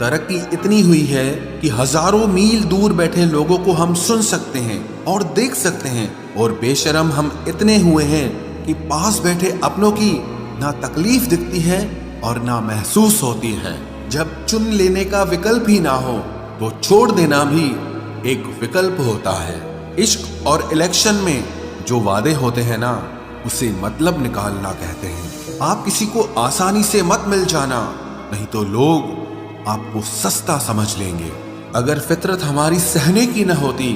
तरक्की इतनी हुई है कि हजारों मील दूर बैठे लोगों को हम सुन सकते हैं और देख सकते हैं, और बेशरम हम इतने हुए हैं कि पास बैठे अपनों की ना तकलीफ दिखती है और ना महसूस होती है। जब चुन लेने का विकल्प ही ना हो तो छोड़ देना भी एक विकल्प होता है। इश्क और इलेक्शन में जो वादे होते हैं ना, उसे मतलब निकालना कहते हैं। आप किसी को आसानी से मत मिल जाना, नहीं तो लोग आपको सस्ता समझ लेंगे। अगर फितरत हमारी सहने की न होती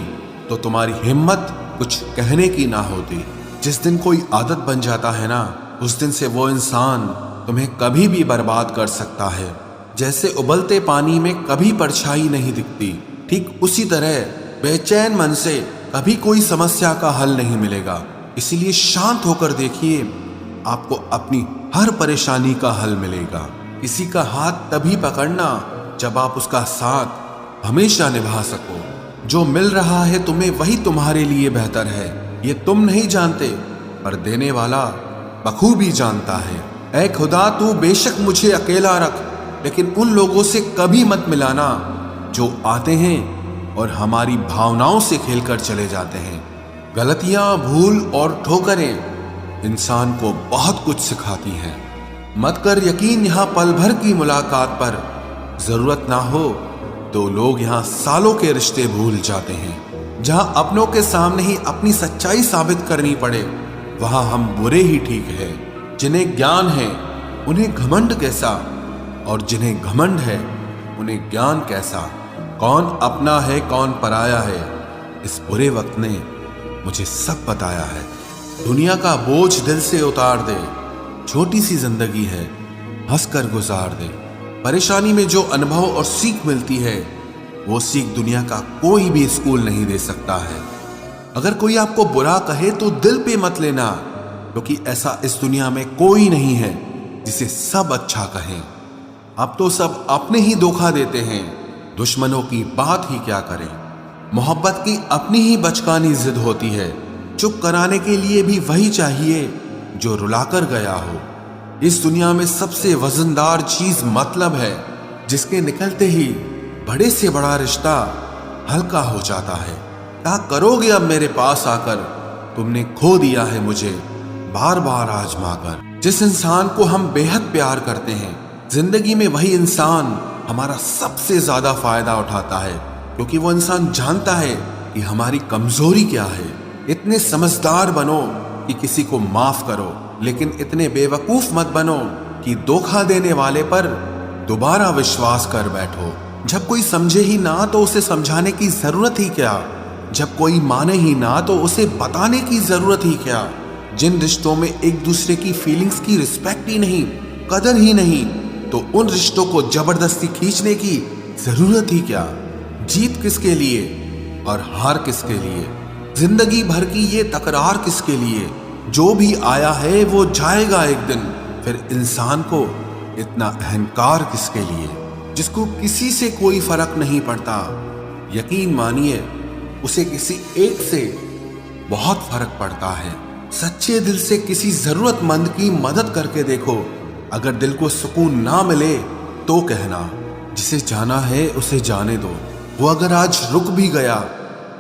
तो तुम्हारी हिम्मत कुछ कहने की ना होती। जिस दिन कोई आदत बन जाता है ना, उस दिन से वो इंसान तुम्हें कभी भी बर्बाद कर सकता है। जैसे उबलते पानी में कभी परछाई नहीं दिखती, ठीक उसी तरह बेचैन मन से कभी कोई समस्या का हल नहीं मिलेगा। इसीलिए शांत होकर देखिए, आपको अपनी हर परेशानी का हल मिलेगा। किसी का हाथ तभी पकड़ना जब आप उसका साथ हमेशा निभा सको। जो मिल रहा है तुम्हें वही तुम्हारे लिए बेहतर है, ये तुम नहीं जानते, पर देने वाला बखूबी जानता है। ऐ खुदा, तू बेशक मुझे अकेला रख, लेकिन उन लोगों से कभी मत मिलाना जो आते हैं और हमारी भावनाओं से खेलकर चले जाते हैं। गलतियां, भूल और ठोकरें इंसान को बहुत कुछ सिखाती हैं। मत कर यकीन यहाँ पल भर की मुलाकात पर, जरूरत ना हो तो लोग यहाँ सालों के रिश्ते भूल जाते हैं। जहां अपनों के सामने ही अपनी सच्चाई साबित करनी पड़े, वहां हम बुरे ही ठीक है। जिन्हें ज्ञान है उन्हें घमंड कैसा, और जिन्हें घमंड है उन्हें ज्ञान कैसा। कौन अपना है कौन पराया है, इस बुरे वक्त ने मुझे सब बताया है। दुनिया का बोझ दिल से उतार दे, छोटी सी जिंदगी है, हंसकर गुजार दे। परेशानी में जो अनुभव और सीख मिलती है, वो सीख दुनिया का कोई भी स्कूल नहीं दे सकता है। अगर कोई आपको बुरा कहे तो दिल पे मत लेना, क्योंकि ऐसा इस दुनिया में कोई नहीं है जिसे सब अच्छा कहें। अब तो सब अपने ही धोखा देते हैं, दुश्मनों की बात ही क्या करें। मोहब्बत की अपनी ही बचकानी जिद होती है, चुप कराने के लिए भी वही चाहिए जो रुलाकर गया हो। इस दुनिया में सबसे वजनदार चीज मतलब है, जिसके निकलते ही बड़े से बड़ा रिश्ता हल्का हो जाता है। क्या करोगे अब मेरे पास आकर, तुमने खो दिया है मुझे बार बार आजमा कर। जिस इंसान को हम बेहद प्यार करते हैं, जिंदगी में वही इंसान हमारा सबसे ज्यादा फायदा उठाता है, क्योंकि वो इंसान जानता है कि हमारी कमजोरी क्या है। इतने समझदार बनो कि किसी को माफ करो, लेकिन इतने बेवकूफ मत बनो कि धोखा देने वाले पर दोबारा विश्वास कर बैठो। जब कोई समझे ही ना तो उसे समझाने की जरूरत ही क्या, जब कोई माने ही ना तो उसे बताने की जरूरत ही क्या। जिन रिश्तों में एक दूसरे की फीलिंग्स की रिस्पेक्ट ही नहीं, कदर ही नहीं, तो उन रिश्तों को जबरदस्ती खींचने की जरूरत ही क्या। जीत किसके लिए और हार किसके लिए, जिंदगी भर की ये तकरार किसके लिए। जो भी आया है वो जाएगा एक दिन, फिर इंसान को इतना अहंकार किसके लिए, जिसको किसी से कोई फर्क नहीं पड़ता। यकीन मानिए, उसे किसी एक से बहुत फर्क पड़ता है। सच्चे दिल से किसी जरूरतमंद की मदद करके देखो। अगर दिल को सुकून ना मिले तो कहना, जिसे जाना है उसे जाने दो। वो अगर आज रुक भी गया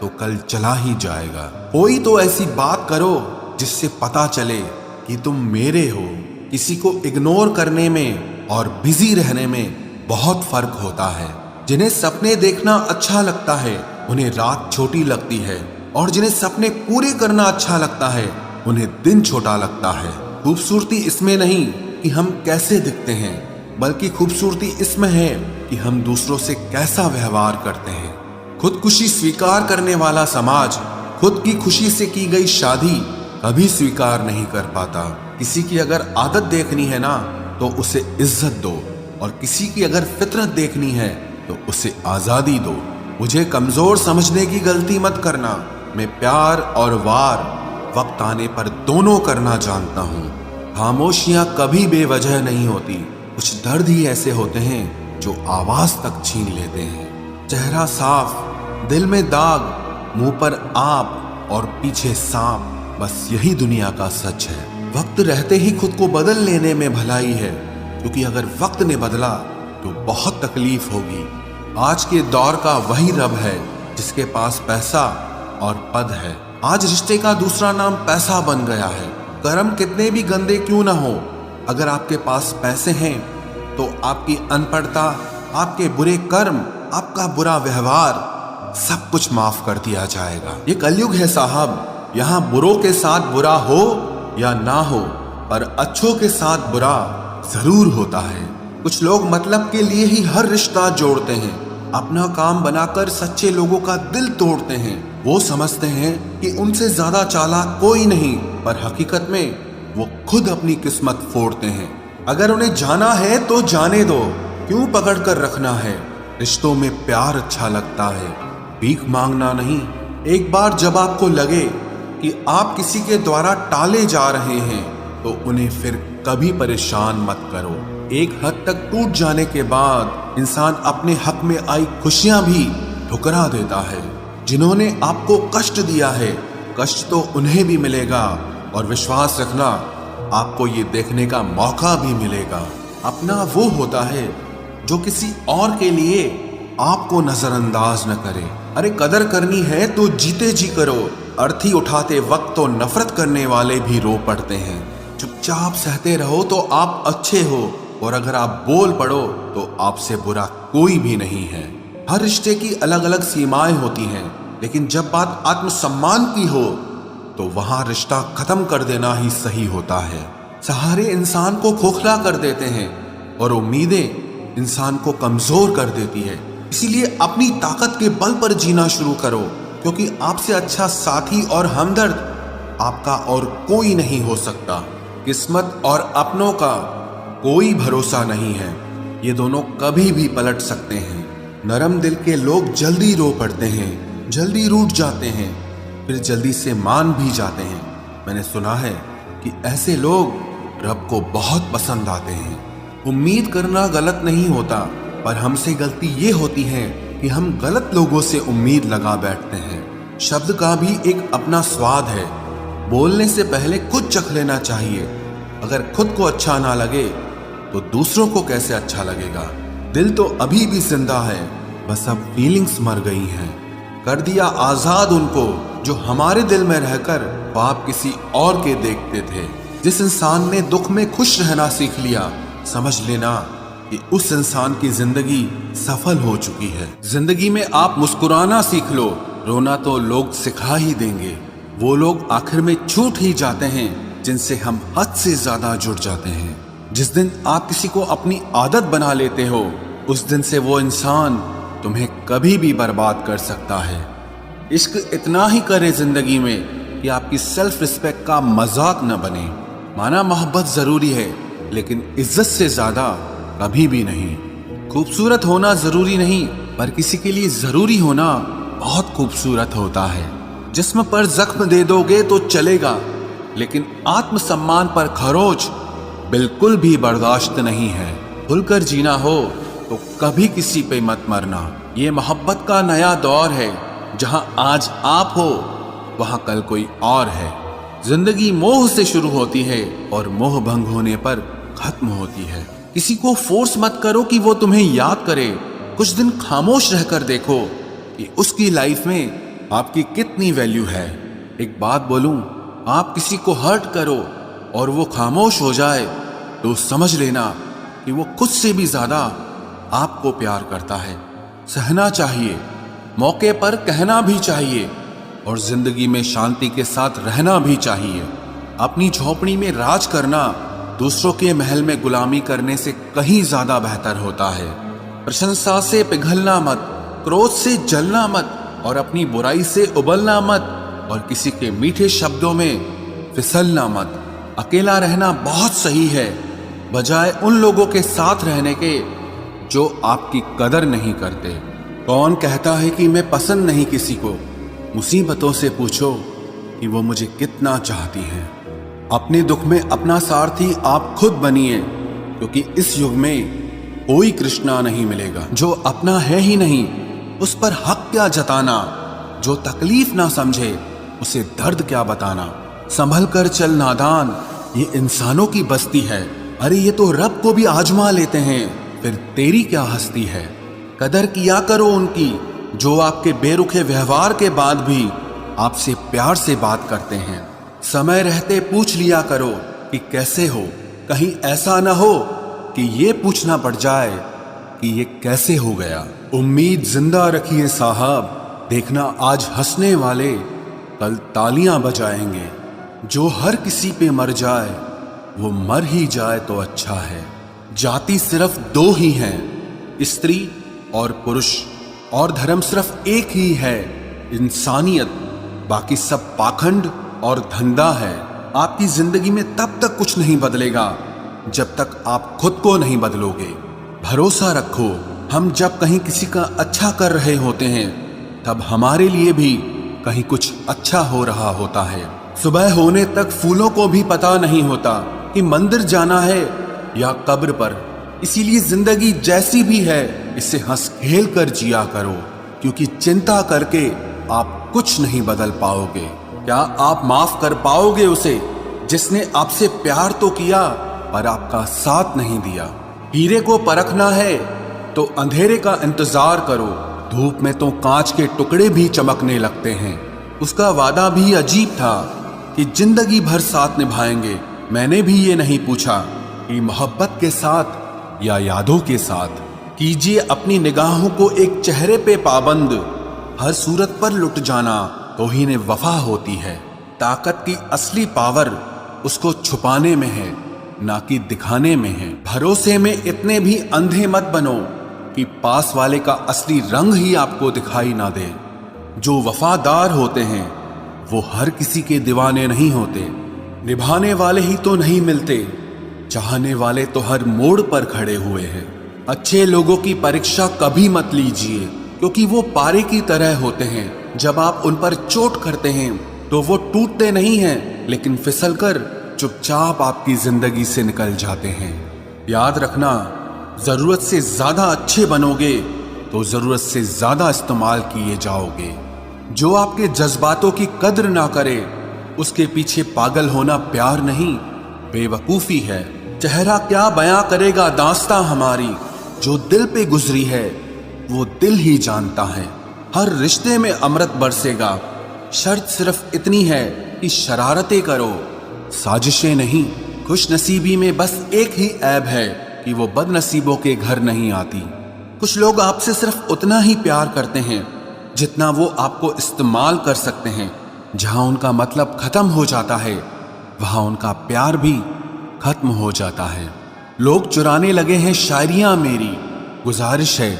तो कल चला ही जाएगा। कोई तो ऐसी बात करो जिससे पता चले कि तुम मेरे हो। किसी को इग्नोर करने में और बिजी रहने में बहुत फर्क होता है। जिन्हें सपने देखना अच्छा लगता है, उन्हें रात छोटी लगती है, और जिन्हें सपने पूरे करना अच्छा लगता है, उन्हें दिन छोटा लगता है। खूबसूरती इसमें नहीं कि हम कैसे दिखते हैं, बल्कि खूबसूरती इसमें है कि हम दूसरों से कैसा व्यवहार करते हैं। खुदकुशी स्वीकार करने वाला समाज खुद की खुशी से की गई शादी कभी स्वीकार नहीं कर पाता। किसी की अगर आदत देखनी है ना तो उसे इज्जत दो, और किसी की अगर फितरत देखनी है तो उसे आजादी दो। मुझे कमजोर समझने की गलती मत करना। मैं प्यार और वार वक्त आने पर दोनों करना जानता हूँ। खामोशियां कभी बेवजह नहीं होती। कुछ दर्द ही ऐसे होते हैं जो आवाज तक छीन लेते हैं। चेहरा साफ, दिल में दाग, मुंह पर आप और पीछे सांप, बस यही दुनिया का सच है। वक्त रहते ही खुद को बदल लेने में भलाई है, क्योंकि अगर वक्त ने बदला तो बहुत तकलीफ होगी। आज के दौर का वही रब है जिसके पास पैसा और पद है। आज रिश्ते का दूसरा नाम पैसा बन गया है। कर्म कितने भी गंदे क्यों ना हो, अगर आपके पास पैसे हैं तो आपकी अनपढ़ता, आपके बुरे कर्म, आपका बुरा व्यवहार सब कुछ माफ कर दिया जाएगा। ये कलयुग है साहब, यहाँ बुरों के साथ बुरा हो या ना हो, पर अच्छों के साथ बुरा जरूर होता है। कुछ लोग मतलब के लिए ही हर रिश्ता जोड़ते हैं, अपना काम बनाकर सच्चे लोगों का दिल तोड़ते हैं। वो समझते हैं कि उनसे ज्यादा चालाक कोई नहीं, पर हकीकत में वो खुद अपनी किस्मत फोड़ते हैं। अगर उन्हें जाना है तो जाने दो, क्यों पकड़ कर रखना है। रिश्तों में प्यार अच्छा लगता है, भीख मांगना नहीं। एक बार जब आपको लगे कि आप किसी के द्वारा टाले जा रहे हैं तो उन्हें फिर कभी परेशान मत करो। एक हद तक टूट जाने के बाद इंसान अपने हक में आई खुशियां भी ठुकरा देता है। जिन्होंने आपको कष्ट दिया है, कष्ट तो उन्हें भी मिलेगा, और विश्वास रखना आपको ये देखने का मौका भी मिलेगा। अपना वो होता है जो किसी और के लिए आपको नजरअंदाज न करे। अरे कदर करनी है तो जीते जी करो। अर्थी उठाते वक्त तो नफरत करने वाले भी रो पड़ते हैं। चुपचाप सहते रहो तो आप अच्छे हो, और अगर आप बोल पड़ो तो आपसे बुरा कोई भी नहीं है। हर रिश्ते की अलग अलग सीमाएं होती हैं, लेकिन जब बात आत्मसम्मान की हो तो वहां रिश्ता खत्म कर देना ही सही होता है। सहारे इंसान को खोखला कर देते हैं और उम्मीदें इंसान को कमजोर कर देती है। इसीलिए अपनी ताकत के बल पर जीना शुरू करो, क्योंकि आपसे अच्छा साथी और हमदर्द आपका और कोई नहीं हो सकता। किस्मत और अपनों का कोई भरोसा नहीं है, ये दोनों कभी भी पलट सकते हैं। नरम दिल के लोग जल्दी रो पड़ते हैं, जल्दी रूठ जाते हैं, फिर जल्दी से मान भी जाते हैं। मैंने सुना है कि ऐसे लोग रब को बहुत पसंद आते हैं। उम्मीद करना गलत नहीं होता, पर हमसे गलती ये होती है कि हम गलत लोगों से उम्मीद लगा बैठते हैं। शब्द का भी एक अपना स्वाद है, बोलने से पहले खुद चख लेना चाहिए। अगर खुद को अच्छा ना लगे तो दूसरों को कैसे अच्छा लगेगा। दिल तो अभी भी जिंदा है, बस अब फीलिंग्स मर गई हैं। कर दिया आजाद उनको जो हमारे दिल में रहकर ख्वाब किसी और के देखते थे। जिस इंसान ने दुख में खुश रहना सीख लिया, समझ लेना कि उस इंसान की जिंदगी सफल हो चुकी है। जिंदगी में आप मुस्कुराना सीख लो, रोना तो लोग सिखा ही देंगे। वो लोग आखिर में छूट ही जाते हैं जिनसे हम हद से ज्यादा जुड़ जाते हैं। जिस दिन आप किसी को अपनी आदत बना लेते हो, उस दिन से वो इंसान तुम्हें कभी भी बर्बाद कर सकता है। इश्क इतना ही करे जिंदगी में कि आपकी सेल्फ रिस्पेक्ट का मजाक न बने। माना मोहब्बत जरूरी है, लेकिन इज्जत से ज्यादा कभी भी नहीं। खूबसूरत होना जरूरी नहीं, पर किसी के लिए जरूरी होना बहुत खूबसूरत होता है। जिस्म पर जख्म दे दोगे तो चलेगा, लेकिन आत्मसम्मान पर खरोच बिल्कुल भी बर्दाश्त नहीं है। खुलकर जीना हो तो कभी किसी पे मत मरना। ये मोहब्बत का नया दौर है, जहां आज आप हो वहां कल कोई और है। जिंदगी मोह से शुरू होती है और मोह भंग होने पर खत्म होती है। किसी को फोर्स मत करो कि वो तुम्हें याद करे। कुछ दिन खामोश रहकर देखो कि उसकी लाइफ में आपकी कितनी वैल्यू है। एक बात बोलूं, आप किसी को हर्ट करो और वो खामोश हो जाए तो समझ लेना कि वो खुद से भी ज्यादा आपको प्यार करता है। सहना चाहिए, मौके पर कहना भी चाहिए, और जिंदगी में शांति के साथ रहना भी चाहिए। अपनी झोपड़ी में राज करना दूसरों के महल में गुलामी करने से कहीं ज्यादा बेहतर होता है। प्रशंसा से पिघलना मत, क्रोध से जलना मत, और अपनी बुराई से उबलना मत, और किसी के मीठे शब्दों में फिसलना मत। अकेला रहना बहुत सही है, बजाय उन लोगों के साथ रहने के जो आपकी कदर नहीं करते। कौन कहता है कि मैं पसंद नहीं किसी को? मुसीबतों से पूछो कि वो मुझे कितना चाहती हैं। अपने दुख में अपना सारथी आप खुद बनिए, क्योंकि इस युग में कोई कृष्णा नहीं मिलेगा। जो अपना है ही नहीं, उस पर हक क्या जताना। जो तकलीफ ना समझे, उसे दर्द क्या बताना। संभल कर चल नादान, ये इंसानों की बस्ती है। अरे ये तो रब को भी आजमा लेते हैं। फिर तेरी क्या हस्ती है। कदर किया करो उनकी जो आपके बेरुखे व्यवहार के बाद भी आपसे प्यार से बात करते हैं। समय रहते पूछ लिया करो कि कैसे हो, कहीं ऐसा ना हो कि ये पूछना पड़ जाए कि ये कैसे हो गया। उम्मीद जिंदा रखिए साहब, देखना आज हंसने वाले कल तालियां बजाएंगे। जो हर किसी पे मर जाए वो मर ही जाए तो अच्छा है। जाति सिर्फ दो ही हैं, स्त्री और पुरुष, और धर्म सिर्फ एक ही है, इंसानियत। बाकी सब पाखंड और धंधा है। आपकी जिंदगी में तब तक कुछ नहीं बदलेगा जब तक आप खुद को नहीं बदलोगे। भरोसा रखो, हम जब कहीं किसी का अच्छा कर रहे होते हैं तब हमारे लिए भी कहीं कुछ अच्छा हो रहा होता है। सुबह होने तक फूलों को भी पता नहीं होता कि मंदिर जाना है या कब्र पर। इसीलिए जिंदगी जैसी भी है इसे हंस खेल कर जिया करो, क्योंकि चिंता करके आप कुछ नहीं बदल पाओगे। क्या आप माफ कर पाओगे उसे जिसने आपसे प्यार तो किया पर आपका साथ नहीं दिया। हीरे को परखना है तो अंधेरे का इंतजार करो, धूप में तो कांच के टुकड़े भी चमकने लगते हैं। उसका वादा भी अजीब था कि जिंदगी भर साथ निभाएंगे। मैंने भी ये नहीं पूछा कि मोहब्बत के साथ या यादों के साथ। कीजिए अपनी निगाहों को एक चेहरे पे पाबंद, हर सूरत पर लुट जाना तौहीन वफा होती है। ताकत की असली पावर उसको छुपाने में है, ना कि दिखाने में है। भरोसे में इतने भी अंधे मत बनो कि पास वाले का असली रंग ही आपको दिखाई ना दे। जो वफादार होते हैं वो हर किसी के दीवाने नहीं होते। निभाने वाले ही तो नहीं मिलते, चाहने वाले तो हर मोड़ पर खड़े हुए हैं। अच्छे लोगों की परीक्षा कभी मत लीजिए, क्योंकि वो पारे की तरह होते हैं। जब आप उन पर चोट करते हैं तो वो टूटते नहीं हैं, लेकिन फिसलकर चुपचाप आपकी जिंदगी से निकल जाते हैं। याद रखना, जरूरत से ज्यादा अच्छे बनोगे तो जरूरत से ज्यादा इस्तेमाल किए जाओगे। जो आपके जज्बातों की कद्र ना करे उसके पीछे पागल होना प्यार नहीं, बेवकूफी है। चेहरा क्या बयां करेगा दास्तां हमारी, जो दिल पे गुजरी है वो दिल ही जानता है। हर रिश्ते में अमृत बरसेगा, शर्त सिर्फ इतनी है कि शरारतें करो, साजिशें नहीं। खुश नसीबी में बस एक ही ऐब है कि वो बदनसीबों के घर नहीं आती। कुछ लोग आपसे सिर्फ उतना ही प्यार करते हैं जितना वो आपको इस्तेमाल कर सकते हैं। जहां उनका मतलब खत्म हो जाता है वहां उनका प्यार भी खत्म हो जाता है। लोग चुराने लगे हैं शायरियां मेरी, गुजारिश है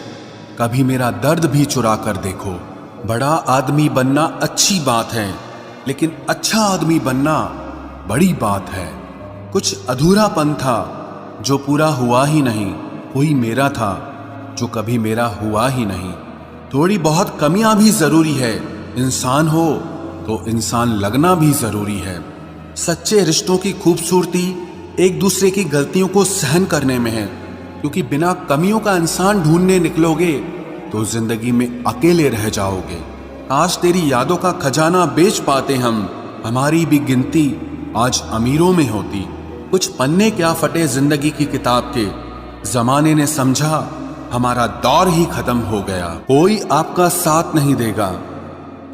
कभी मेरा दर्द भी चुरा कर देखो। बड़ा आदमी बनना अच्छी बात है, लेकिन अच्छा आदमी बनना बड़ी बात है। कुछ अधूरापन था जो पूरा हुआ ही नहीं, कोई मेरा था जो कभी मेरा हुआ ही नहीं। थोड़ी बहुत कमियां भी जरूरी है, इंसान हो तो इंसान लगना भी जरूरी है। सच्चे रिश्तों की खूबसूरती एक दूसरे की गलतियों को सहन करने में है, क्योंकि बिना कमियों का इंसान ढूंढने निकलोगे तो जिंदगी में अकेले रह जाओगे। आज तेरी यादों का खजाना बेच पाते हम, हमारी भी गिनती आज अमीरों में होती। कुछ पन्ने क्या फटे जिंदगी की किताब के, जमाने ने समझा हमारा दौर ही खत्म हो गया। कोई आपका साथ नहीं देगा,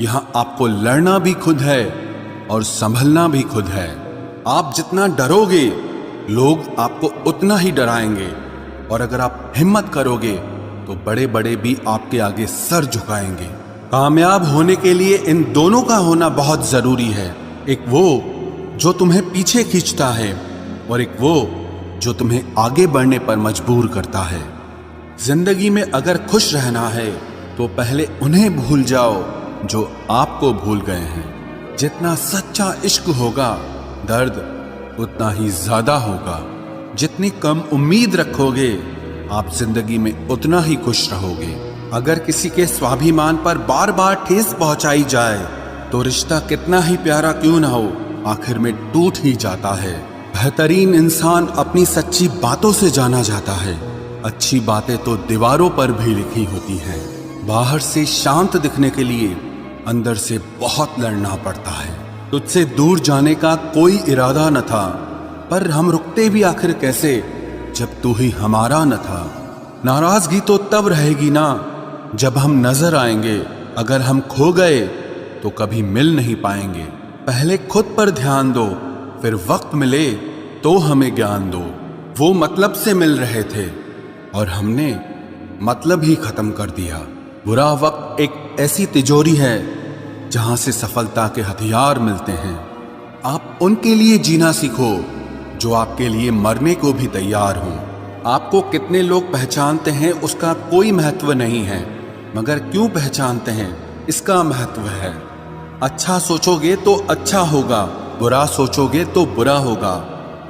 यहाँ आपको लड़ना भी खुद है और संभलना भी खुद है। आप जितना डरोगे लोग आपको उतना ही डराएंगे, और अगर आप हिम्मत करोगे तो बड़े बड़े भी आपके आगे सर झुकाएंगे। कामयाब होने के लिए इन दोनों का होना बहुत जरूरी है, एक वो जो तुम्हें पीछे खींचता है और एक वो जो तुम्हें आगे बढ़ने पर मजबूर करता है। जिंदगी में अगर खुश रहना है तो पहले उन्हें भूल जाओ जो आपको भूल गए हैं। जितना सच्चा इश्क होगा दर्द उतना ही ज्यादा होगा। जितनी कम उम्मीद रखोगे आप जिंदगी में उतना ही खुश रहोगे। अगर किसी के स्वाभिमान पर बार बार ठेस पहुंचाई जाए तो रिश्ता कितना ही प्यारा क्यों ना हो आखिर में टूट ही जाता है। बेहतरीन इंसान अपनी सच्ची बातों से जाना जाता है। अच्छी बातें तो दीवारों पर भी लिखी होती हैं। बाहर से शांत दिखने के लिए अंदर से बहुत लड़ना पड़ता है। तुझसे दूर जाने का कोई इरादा न था, पर हम रुकते भी आखिर कैसे जब तू ही हमारा न था। नाराजगी तो तब रहेगी ना जब हम नजर आएंगे। अगर हम खो गए तो कभी मिल नहीं पाएंगे। पहले खुद पर ध्यान दो, फिर वक्त मिले तो हमें ज्ञान दो। वो मतलब से मिल रहे थे और हमने मतलब ही खत्म कर दिया। बुरा वक्त एक ऐसी तिजोरी है जहां से सफलता के हथियार मिलते हैं। आप उनके लिए जीना सीखो जो आपके लिए मरने को भी तैयार हों। आपको कितने लोग पहचानते हैं उसका कोई महत्व नहीं है, मगर क्यों पहचानते हैं इसका महत्व है। अच्छा सोचोगे तो अच्छा होगा, बुरा सोचोगे तो बुरा होगा।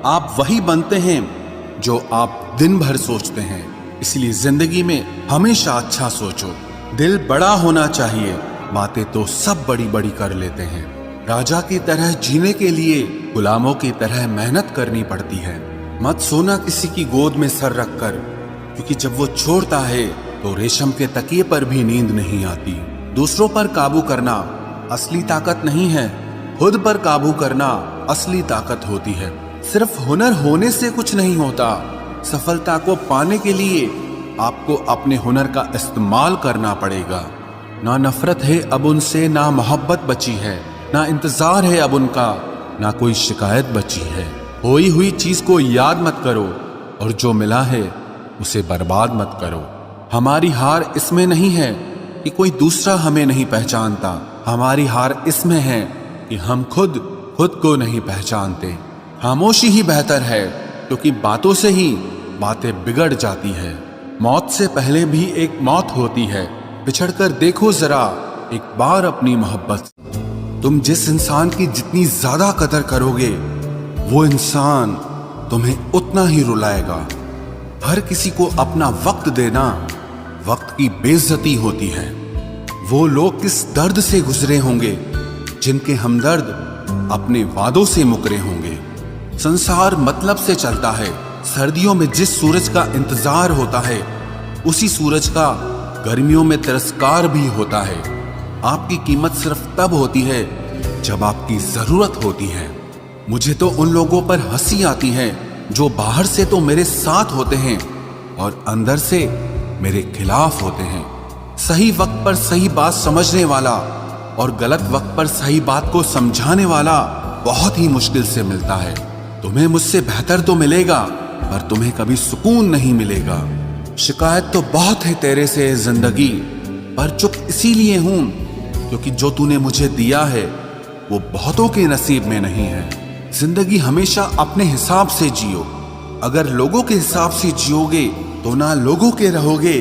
आप वही बनते हैं जो आप दिन भर सोचते हैं। इसलिए जिंदगी में हमेशा अच्छा सोचो। दिल बड़ा होना चाहिए, बातें तो सब बड़ी बड़ी कर लेते हैं। राजा की तरह जीने के लिए गुलामों की तरह मेहनत करनी पड़ती है। मत सोना किसी की गोद में सर रखकर, क्योंकि जब वो छोड़ता है तो रेशम के तकिए पर भी नींद नहीं आती। दूसरों पर काबू करना असली ताकत नहीं है, खुद पर काबू करना असली ताकत होती है। सिर्फ हुनर होने से कुछ नहीं होता। सफलता को पाने के लिए आपको अपने हुनर का इस्तेमाल करना पड़ेगा। ना नफरत है अब उनसे, ना मोहब्बत बची है, ना इंतजार है अब उनका, ना कोई शिकायत बची है। खोई हुई चीज को याद मत करो और जो मिला है उसे बर्बाद मत करो। हमारी हार इसमें नहीं है कि कोई दूसरा हमें नहीं पहचानता। हमारी हार इसमें है कि हम खुद को नहीं पहचानते। खामोशी ही बेहतर है, क्योंकि बातों से ही बातें बिगड़ जाती है। मौत से पहले भी एक मौत होती है। बिछड़कर देखो जरा एक बार अपनी मोहब्बत। तुम जिस इंसान की जितनी ज्यादा कदर करोगे, वो इंसान तुम्हें उतना ही रुलाएगा। हर किसी को अपना वक्त देना वक्त की बेइज्जती होती है। वो लोग किस दर्द से गुजरे होंगे जिनके हमदर्द अपने वादों से मुकरे होंगे। संसार मतलब से चलता है। सर्दियों में जिस सूरज का इंतजार होता है, उसी सूरज का गर्मियों में तिरस्कार भी होता है। आपकी कीमत सिर्फ तब होती है जब आपकी जरूरत होती है। मुझे तो उन लोगों पर हंसी आती है जो बाहर से तो मेरे साथ होते हैं और अंदर से मेरे खिलाफ होते हैं। सही वक्त पर सही बात समझने वाला और गलत वक्त पर सही बात को समझाने वाला बहुत ही मुश्किल से मिलता है। तुम्हें मुझसे बेहतर तो मिलेगा, पर तुम्हें कभी सुकून नहीं मिलेगा। शिकायत तो बहुत है तेरे से जिंदगी, पर चुप इसीलिए हूं क्योंकि जो तूने मुझे दिया है वो बहुतों के नसीब में नहीं है। जिंदगी हमेशा अपने हिसाब से जियो। अगर लोगों के हिसाब से जियोगे तो ना लोगों के रहोगे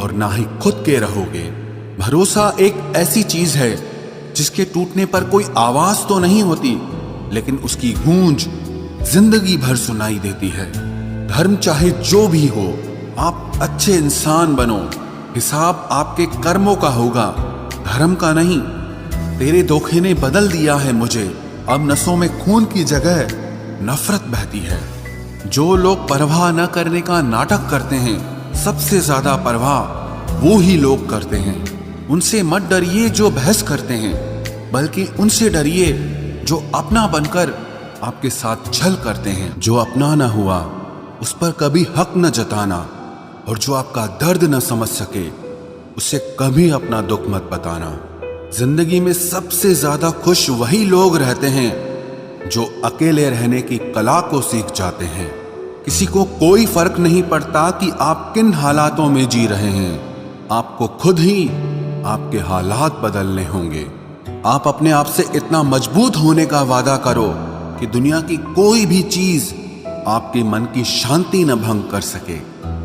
और ना ही खुद के रहोगे। भरोसा एक ऐसी चीज है जिसके टूटने पर कोई आवाज तो नहीं होती, लेकिन उसकी गूंज जिंदगी भर सुनाई देती है। धर्म चाहे जो भी हो, आप अच्छे इंसान बनो। हिसाब आपके कर्मों का होगा, धर्म का नहीं। तेरे धोखे ने बदल दिया है मुझे। अब नसों में खून की जगह नफरत बहती है। जो लोग परवाह न करने का नाटक करते हैं, सबसे ज्यादा परवाह वो ही लोग करते हैं। उनसे मत डरिए जो बहस करते हैं, बल्कि उनसे डरिए जो अपना बनकर आपके साथ छल करते हैं। जो अपना ना हुआ उस पर कभी हक न जताना, और जो आपका दर्द न समझ सके उसे कभी अपना दुख मत बताना। जिंदगी में सबसे ज्यादा खुश वही लोग रहते हैं जो अकेले रहने की कला को सीख जाते हैं। किसी को कोई फर्क नहीं पड़ता कि आप किन हालातों में जी रहे हैं। आपको खुद ही आपके हालात बदलने होंगे। आप अपने आप से इतना मजबूत होने का वादा करो कि दुनिया की कोई भी चीज आपके मन की शांति न भंग कर सके।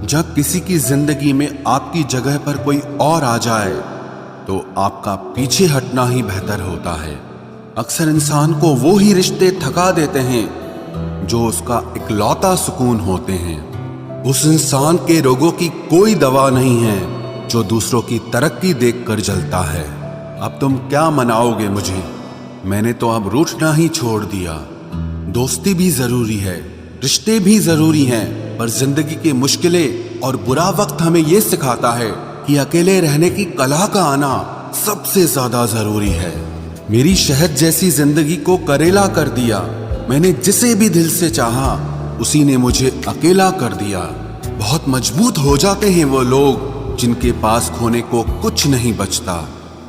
जब किसी की जिंदगी में आपकी जगह पर कोई और आ जाए तो आपका पीछे हटना ही बेहतर होता है। अक्सर इंसान को वो ही रिश्ते थका देते हैं जो उसका इकलौता सुकून होते हैं। उस इंसान के रोगों की कोई दवा नहीं है जो दूसरों की तरक्की देखकर जलता है। अब तुम क्या मनाओगे मुझे? मैंने तो अब रूठना ही छोड़ दिया। दोस्ती भी जरूरी है, रिश्ते भी जरूरी हैं, पर जिंदगी की मुश्किलें और बुरा वक्त हमें ये सिखाता है कि अकेले रहने की कला का आना सबसे ज्यादा जरूरी है। मेरी शहद जैसी जिंदगी को करेला कर दिया। मैंने जिसे भी दिल से चाहा उसी ने मुझे अकेला कर दिया। बहुत मजबूत हो जाते हैं वो लोग जिनके पास खोने को कुछ नहीं बचता।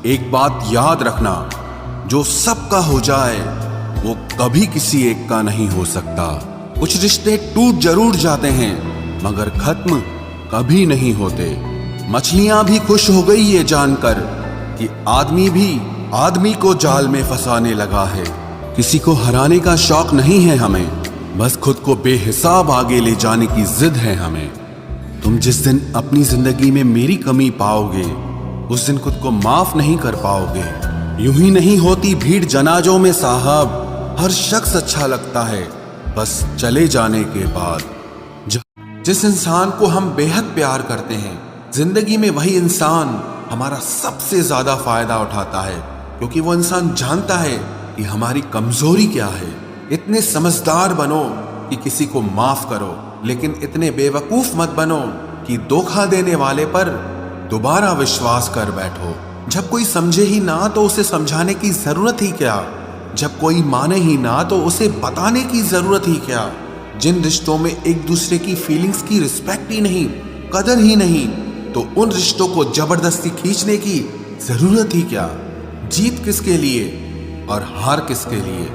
एक बात याद रखना, जो सबका हो जाए वो कभी किसी एक का नहीं हो सकता। कुछ रिश्ते टूट जरूर जाते हैं मगर खत्म कभी नहीं होते। मछलियां भी खुश हो गई ये जानकर कि आदमी भी आदमी को जाल में फंसाने लगा है। किसी को हराने का शौक नहीं है हमें, बस खुद को बेहिसाब आगे ले जाने की जिद है हमें। तुम जिस दिन अपनी जिंदगी में मेरी कमी पाओगे उस दिन खुद को माफ नहीं कर पाओगे। यूं ही नहीं होती भीड़ जनाजों में साहब, हर शख्स अच्छा लगता है बस चले जाने के बाद। जिस इंसान को हम बेहद प्यार करते हैं, जिंदगी में वही इंसान हमारा सबसे ज्यादा फायदा उठाता है, क्योंकि वो इंसान जानता है कि हमारी कमजोरी क्या है। इतने समझदार बनो कि किसी को माफ करो, लेकिन इतने बेवकूफ मत बनो कि धोखा देने वाले पर दोबारा विश्वास कर बैठो। जब कोई समझे ही ना तो उसे समझाने की जरूरत ही क्या, जब कोई माने ही ना तो उसे बताने की जरूरत ही क्या। जिन रिश्तों में एक दूसरे की फीलिंग्स की रिस्पेक्ट ही नहीं, कदर ही नहीं, तो उन रिश्तों को जबरदस्ती खींचने की जरूरत ही क्या। जीत किसके लिए और हार किसके लिए,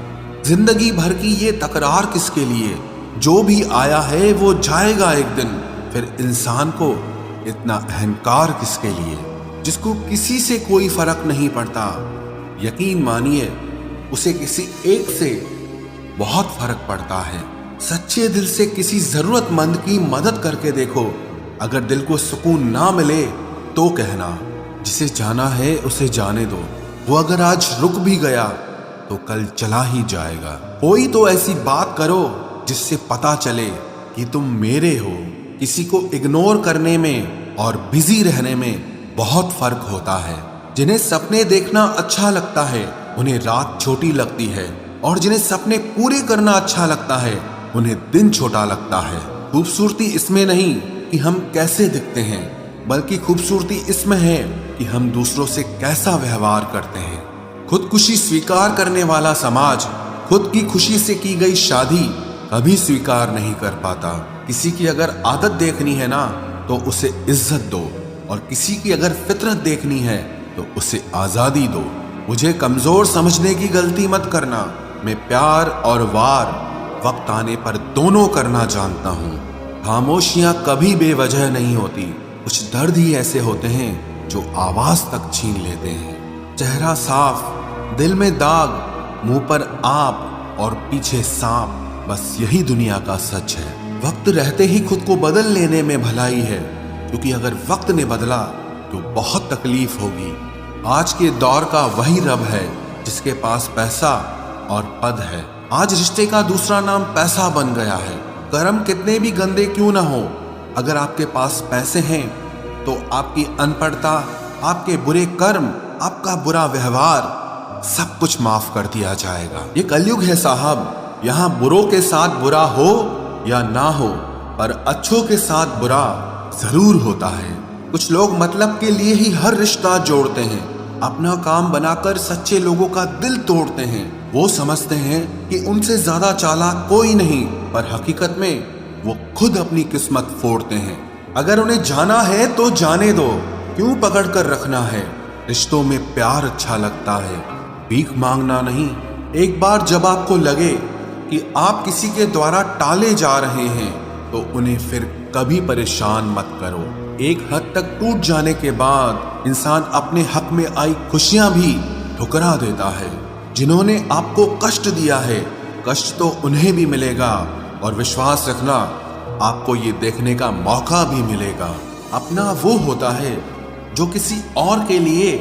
जिंदगी भर की ये तकरार किसके लिए। जो भी आया है वो जाएगा एक दिन, फिर इंसान को इतना अहंकार किसके लिए, जिसको किसी से कोई फर्क नहीं पड़ता। यकीन मानिए उसे किसी एक से बहुत फर्क पड़ता है। सच्चे दिल से किसी जरूरतमंद की मदद करके देखो, अगर दिल को सुकून ना मिले तो कहना, जिसे जाना है उसे जाने दो। वो अगर आज रुक भी गया तो कल चला ही जाएगा। कोई तो ऐसी बात करो जिससे पता चले कि तुम मेरे हो। किसी को इग्नोर करने में और बिजी रहने में बहुत फर्क होता है। जिन्हें सपने देखना अच्छा लगता है उन्हें रात छोटी लगती है, और जिन्हें सपने पूरे करना अच्छा लगता है उन्हें दिन छोटा लगता है। खूबसूरती इसमें नहीं कि हम कैसे दिखते हैं, बल्कि खूबसूरती इसमें है कि हम दूसरों से कैसा व्यवहार करते हैं। खुदकुशी स्वीकार करने वाला समाज खुद की खुशी से की गई शादी कभी स्वीकार नहीं कर पाता। किसी की अगर आदत देखनी है ना तो उसे इज्जत दो, और किसी की अगर फितरत देखनी है तो उसे आजादी दो। मुझे कमजोर समझने की गलती मत करना। मैं प्यार और वार वक्त आने पर दोनों करना जानता हूँ। खामोशियां कभी बेवजह नहीं होती। कुछ दर्द ही ऐसे होते हैं जो आवाज तक छीन लेते हैं। चेहरा साफ, दिल में दाग, मुंह पर आप और पीछे सांप, बस यही दुनिया का सच है। वक्त रहते ही खुद को बदल लेने में भलाई है, क्योंकि अगर वक्त ने बदला तो बहुत तकलीफ होगी। आज के दौर का वही रब है जिसके पास पैसा और पद है। आज रिश्ते का दूसरा नाम पैसा बन गया है। कर्म कितने भी गंदे क्यों ना हो, अगर आपके पास पैसे हैं तो आपकी अनपढ़ता, आपके बुरे कर्म, आपका बुरा व्यवहार सब कुछ माफ कर दिया जाएगा। ये कलयुग है साहब, यहाँ बुरों के साथ बुरा हो या ना हो, पर अच्छों के साथ बुरा जरूर होता है। कुछ लोग मतलब के लिए ही हर रिश्ता जोड़ते हैं, अपना काम बनाकर सच्चे लोगों का दिल तोड़ते हैं। वो समझते हैं कि उनसे ज्यादा चालाक कोई नहीं, पर हकीकत में वो खुद अपनी किस्मत फोड़ते हैं। अगर उन्हें जाना है तो जाने दो, क्यों पकड़ कर रखना है। रिश्तों में प्यार अच्छा लगता है, भीख मांगना नहीं। एक बार जब आपको लगे कि आप किसी के द्वारा टाले जा रहे हैं तो उन्हें फिर कभी परेशान मत करो। एक हद तक टूट जाने के बाद इंसान अपने हक में आई खुशियां भी ठुकरा देता है। जिन्होंने आपको कष्ट दिया है, कष्ट तो उन्हें भी मिलेगा, और विश्वास रखना आपको ये देखने का मौका भी मिलेगा। अपना वो होता है जो किसी और के लिए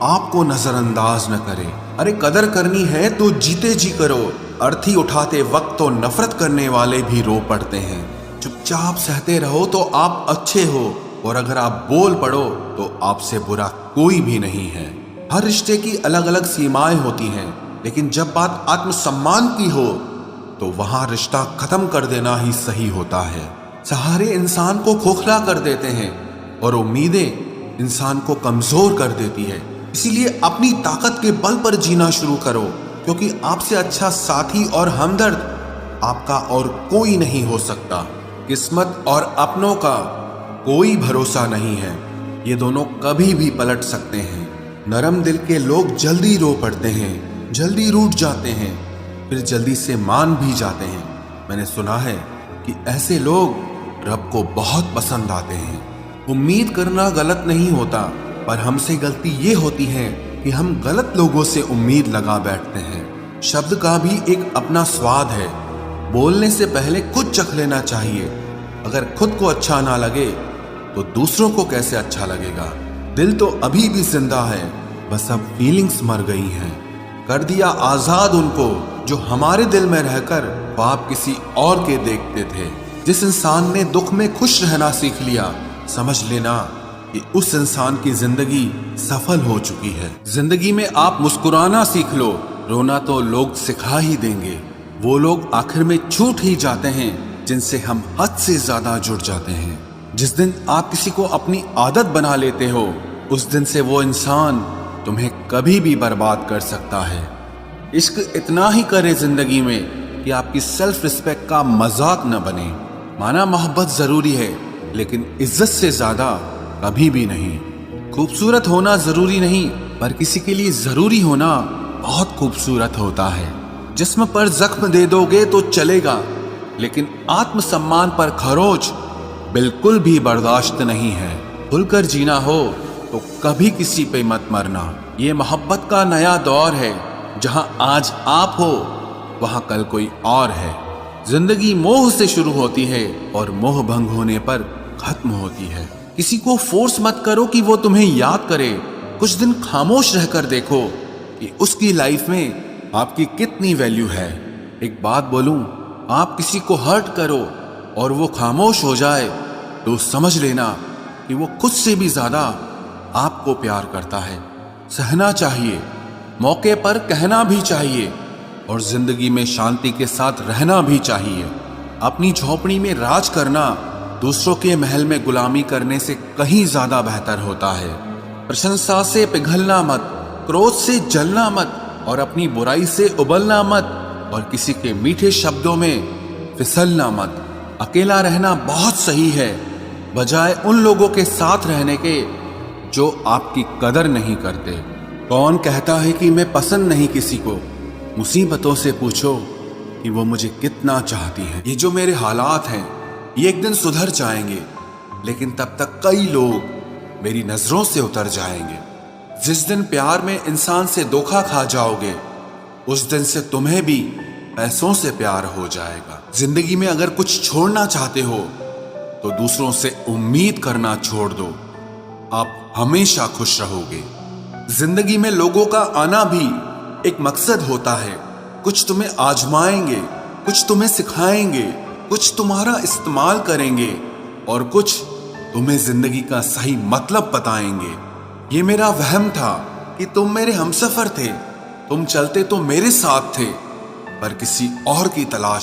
आपको नजरअंदाज न करे। अरे कदर करनी है तो जीते जी करो। अर्थी उठाते वक्त तो नफरत करने वाले भी रो पड़ते हैं। चुपचाप सहते रहो तो आप अच्छे हो, और अगर आप बोल पड़ो तो आपसे बुरा कोई भी नहीं है। हर रिश्ते की अलग अलग सीमाएं होती हैं, लेकिन जब बात आत्मसम्मान की हो तो वहां रिश्ता खत्म कर देना ही सही होता है। सहारे इंसान को खोखला कर देते हैं और उम्मीदें इंसान को कमजोर कर देती है। इसीलिए अपनी ताकत के बल पर जीना शुरू करो, क्योंकि आपसे अच्छा साथी और हमदर्द आपका और कोई नहीं हो सकता। किस्मत और अपनों का कोई भरोसा नहीं है, ये दोनों कभी भी पलट सकते हैं। नरम दिल के लोग जल्दी रो पड़ते हैं, जल्दी रूठ जाते हैं, फिर जल्दी से मान भी जाते हैं। मैंने सुना है कि ऐसे लोग रब को बहुत पसंद आते हैं। उम्मीद करना गलत नहीं होता, पर हमसे गलती ये होती है कि हम गलत लोगों से उम्मीद लगा बैठते हैं। शब्द का भी एक अपना स्वाद है, बोलने से पहले खुद चख लेना चाहिए। अगर खुद को अच्छा ना लगे तो दूसरों को कैसे अच्छा लगेगा। दिल तो अभी भी जिंदा है, बस अब फीलिंग्स मर गई हैं। कर दिया आजाद उनको जो हमारे दिल में रहकर ख्वाब किसी और के देखते थे। जिस इंसान ने दुख में खुश रहना सीख लिया, समझ लेना कि उस इंसान की जिंदगी सफल हो चुकी है। जिंदगी में आप मुस्कुराना सीख लो, रोना तो लोग सिखा ही देंगे। वो लोग आखिर में छूट ही जाते हैं जिनसे हम हद से ज्यादा जुड़ जाते हैं। जिस दिन आप किसी को अपनी आदत बना लेते हो, उस दिन से वो इंसान तुम्हें कभी भी बर्बाद कर सकता है। इश्क इतना ही करे जिंदगी में कि आपकी सेल्फ रिस्पेक्ट का मजाक न बने। माना मोहब्बत जरूरी है, लेकिन इज्जत से ज्यादा कभी भी नहीं। खूबसूरत होना जरूरी नहीं, पर किसी के लिए जरूरी होना बहुत खूबसूरत होता है। जिस्म पर जख्म दे दोगे तो चलेगा, लेकिन आत्मसम्मान पर खरोच बिल्कुल भी बर्दाश्त नहीं है। खुलकर जीना हो तो कभी किसी पे मत मरना। ये मोहब्बत का नया दौर है, जहां आज आप हो वहां कल कोई और है। जिंदगी मोह से शुरू होती है और मोह भंग होने पर खत्म होती है। किसी को फोर्स मत करो कि वो तुम्हें याद करे। कुछ दिन खामोश रहकर देखो कि उसकी लाइफ में आपकी कितनी वैल्यू है। एक बात बोलूं, आप किसी को हर्ट करो और वो खामोश हो जाए तो समझ लेना कि वो खुद से भी ज्यादा आपको प्यार करता है। सहना चाहिए, मौके पर कहना भी चाहिए, और जिंदगी में शांति के साथ रहना भी चाहिए। अपनी झोपड़ी में राज करना दूसरों के महल में गुलामी करने से कहीं ज्यादा बेहतर होता है। प्रशंसा से पिघलना मत, क्रोध से जलना मत, और अपनी बुराई से उबलना मत, और किसी के मीठे शब्दों में फिसलना मत। अकेला रहना बहुत सही है, बजाय उन लोगों के साथ रहने के जो आपकी कदर नहीं करते। कौन कहता है कि मैं पसंद नहीं किसी को? मुसीबतों से पूछो कि वो मुझे कितना चाहती है। ये जो मेरे हालात हैं, ये एक दिन सुधर जाएंगे, लेकिन तब तक कई लोग मेरी नजरों से उतर जाएंगे। जिस दिन प्यार में इंसान से धोखा खा जाओगे, उस दिन से तुम्हें भी पैसों से प्यार हो जाएगा। जिंदगी में अगर कुछ छोड़ना चाहते हो तो दूसरों से उम्मीद करना छोड़ दो, आप हमेशा खुश रहोगे। जिंदगी में लोगों का आना भी एक मकसद होता है। कुछ तुम्हें आजमाएंगे, कुछ तुम्हें सिखाएंगे, कुछ तुम्हारा इस्तेमाल करेंगे, और कुछ तुम्हें जिंदगी का सही मतलब बताएंगे। ये मेरा वहम था कि तुम मेरे हमसफर थे, तुम चलते तो मेरे साथ थे, पर किसी और की तलाश